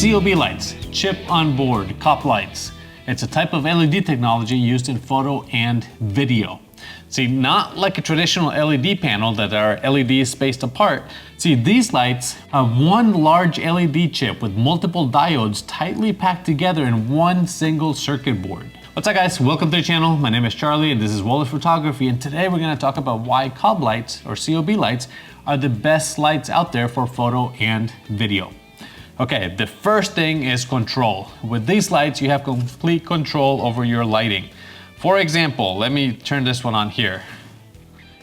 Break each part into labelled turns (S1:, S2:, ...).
S1: COB lights, chip on board, COB lights. It's a type of LED technology used in photo and video. See, not like a traditional LED panel that are LEDs spaced apart. See, these lights have one large LED chip with multiple diodes tightly packed together in one single circuit board. What's up guys, welcome to the channel. My name is Charlie and this is Wollertz Photography, and today we're going to talk about why COB lights or COB lights are the best lights out there for photo and video. Okay, the first thing is control. With these lights, you have complete control over your lighting. For example, let me turn this one on here.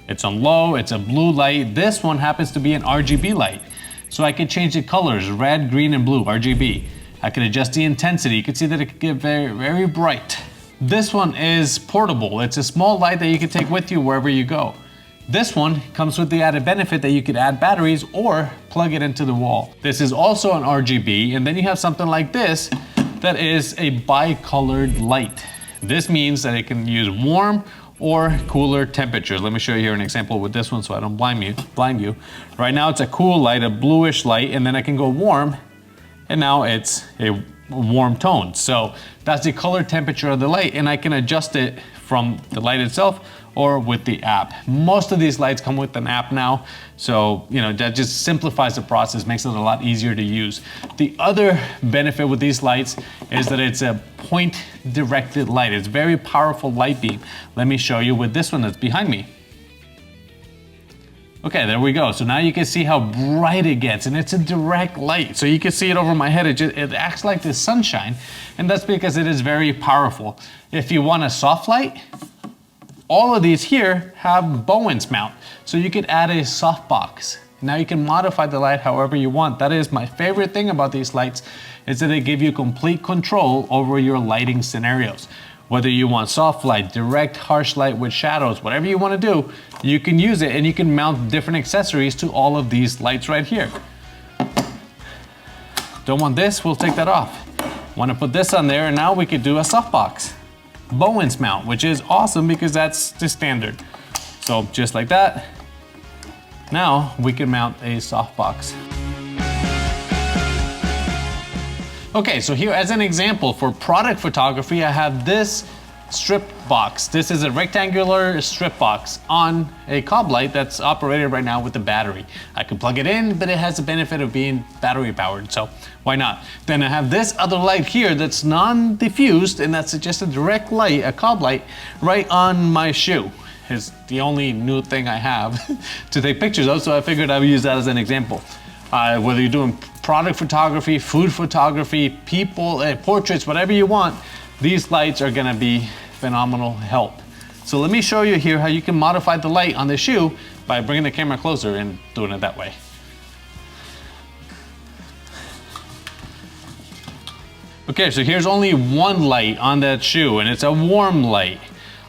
S1: It's on low, it's a blue light. This one happens to be an RGB light. So I can change the colors, red, green, and blue, RGB. I can adjust the intensity. You can see that it can get very, very bright. This one is portable. It's a small light that you can take with you wherever you go. This one comes with the added benefit that you could add batteries or plug it into the wall. This is also an RGB, and then you have something like this that is a bi-colored light. This means that it can use warm or cooler temperatures. Let me show you here an example with this one so I don't blind you. Right now it's a cool light, a bluish light, and then I can go warm, and now it's a warm tone. So that's the color temperature of the light, and I can adjust it from the light itself or with the app. Most of these lights come with an app now, so that just simplifies the process, makes it a lot easier to use. The other benefit with these lights is that it's a point directed light. It's a very powerful light beam. Let me show you with this one that's behind me. Okay, there we go. So now you can see how bright it gets, and it's a direct light. So you can see it over my head. It acts like the sunshine, and that's because it is very powerful. If you want a soft light, all of these here have Bowens mount. So you could add a softbox. Now you can modify the light however you want. That is my favorite thing about these lights, is that they give you complete control over your lighting scenarios. Whether you want soft light, direct harsh light with shadows, whatever you want to do, you can use it, and you can mount different accessories to all of these lights right here. Don't want this, we'll take that off. Want to put this on there, and now we could do a softbox. Bowens mount, which is awesome because that's the standard. So just like that, now we can mount a softbox. Okay, so here as an example for product photography, I have this strip box. This is a rectangular strip box on a COB light that's operated right now with a battery. I can plug it in, but it has the benefit of being battery powered, so why not? Then I have this other light here that's non-diffused, and that's just a direct light, a COB light, right on my shoe. It's the only new thing I have to take pictures of, so I figured I would use that as an example. Whether you're doing product photography, food photography, people, portraits, whatever you want, these lights are gonna be phenomenal help. So let me show you here how you can modify the light on the shoe by bringing the camera closer and doing it that way. Okay, so here's only one light on that shoe, and it's a warm light.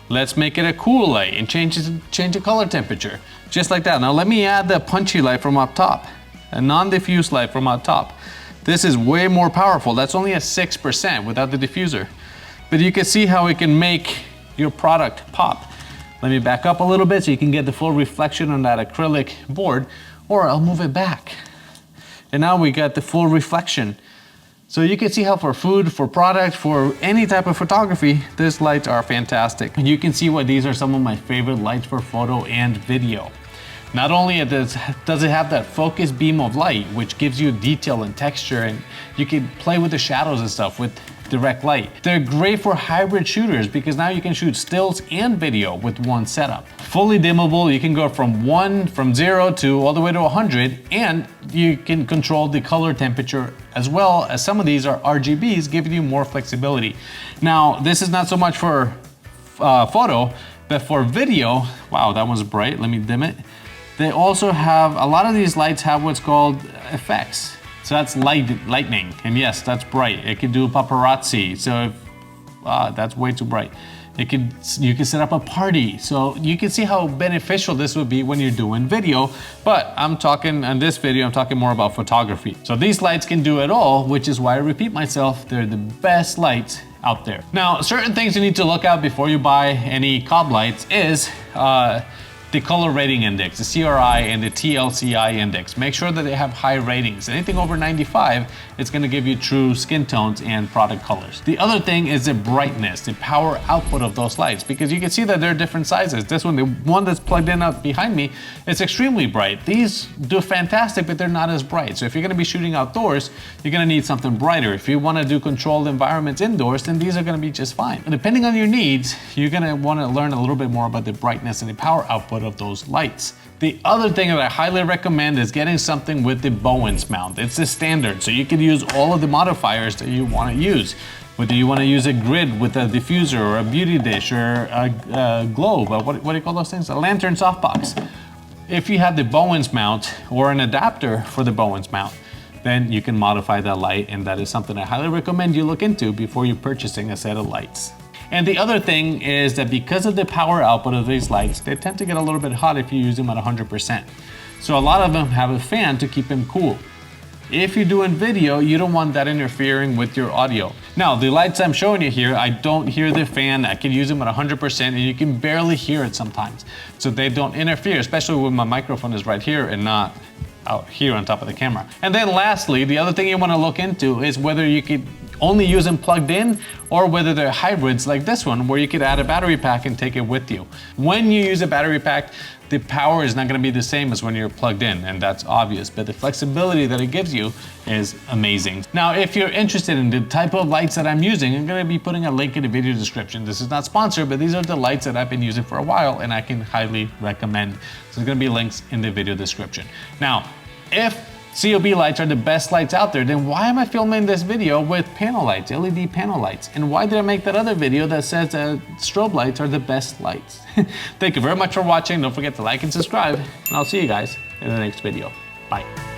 S1: Let's make it a cool light and change the color temperature, just like that. Now let me add the punchy light from up top, a non-diffuse light from up top. This is way more powerful. That's only a 6% without the diffuser. But you can see how it can make your product pop. Let me back up a little bit so you can get the full reflection on that acrylic board, or I'll move it back. And now we got the full reflection. So you can see how for food, for product, for any type of photography, these lights are fantastic. And you can see why these are some of my favorite lights for photo and video. Not only does it have that focus beam of light, which gives you detail and texture, and you can play with the shadows and stuff with direct light. They're great for hybrid shooters because now you can shoot stills and video with one setup. Fully dimmable, you can go from 0 to all the way to 100, and you can control the color temperature as well, as some of these are RGBs, giving you more flexibility. Now, this is not so much for photo, but for video, wow, that one's bright, let me dim it. They also have, a lot of these lights have what's called effects. So that's lightning, and yes, that's bright. It can do paparazzi, so if, that's way too bright. You can set up a party. So you can see how beneficial this would be when you're doing video, but I'm talking, in this video, I'm talking more about photography. So these lights can do it all, which is why I repeat myself, they're the best lights out there. Now, certain things you need to look at before you buy any COB lights is the color rating index, the CRI and the TLCI index. Make sure that they have high ratings. Anything over 95, it's gonna give you true skin tones and product colors. The other thing is the brightness, the power output of those lights, because you can see that they're different sizes. This one, the one that's plugged in out behind me, it's extremely bright. These do fantastic, but they're not as bright. So if you're gonna be shooting outdoors, you're gonna need something brighter. If you wanna do controlled environments indoors, then these are gonna be just fine. And depending on your needs, you're gonna wanna learn a little bit more about the brightness and the power output of those lights. The other thing that I highly recommend is getting something with the Bowens mount. It's the standard, so you can use all of the modifiers that you want to use. Whether you want to use a grid with a diffuser or a beauty dish or a globe, what do you call those things? A lantern softbox. If you have the Bowens mount or an adapter for the Bowens mount, then you can modify that light, and that is something I highly recommend you look into before you're purchasing a set of lights. And the other thing is that because of the power output of these lights, they tend to get a little bit hot if you use them at 100%. So a lot of them have a fan to keep them cool. If you're doing video, you don't want that interfering with your audio. Now, the lights I'm showing you here, I don't hear the fan. I can use them at 100% and you can barely hear it sometimes. So they don't interfere, especially when my microphone is right here and not out here on top of the camera. And then lastly, the other thing you want to look into is whether you could only use them plugged in or whether they're hybrids like this one where you could add a battery pack and take it with you. When you use a battery pack, the power is not going to be the same as when you're plugged in, and that's obvious, but the flexibility that it gives you is amazing. Now, if you're interested in the type of lights that I'm using, I'm going to be putting a link in the video description. This is not sponsored, but these are the lights that I've been using for a while and I can highly recommend. So there's going to be links in the video description. Now, if COB lights are the best lights out there, then why am I filming this video with panel lights, LED panel lights? And why did I make that other video that says that strobe lights are the best lights? Thank you very much for watching. Don't forget to like and subscribe, and I'll see you guys in the next video. Bye.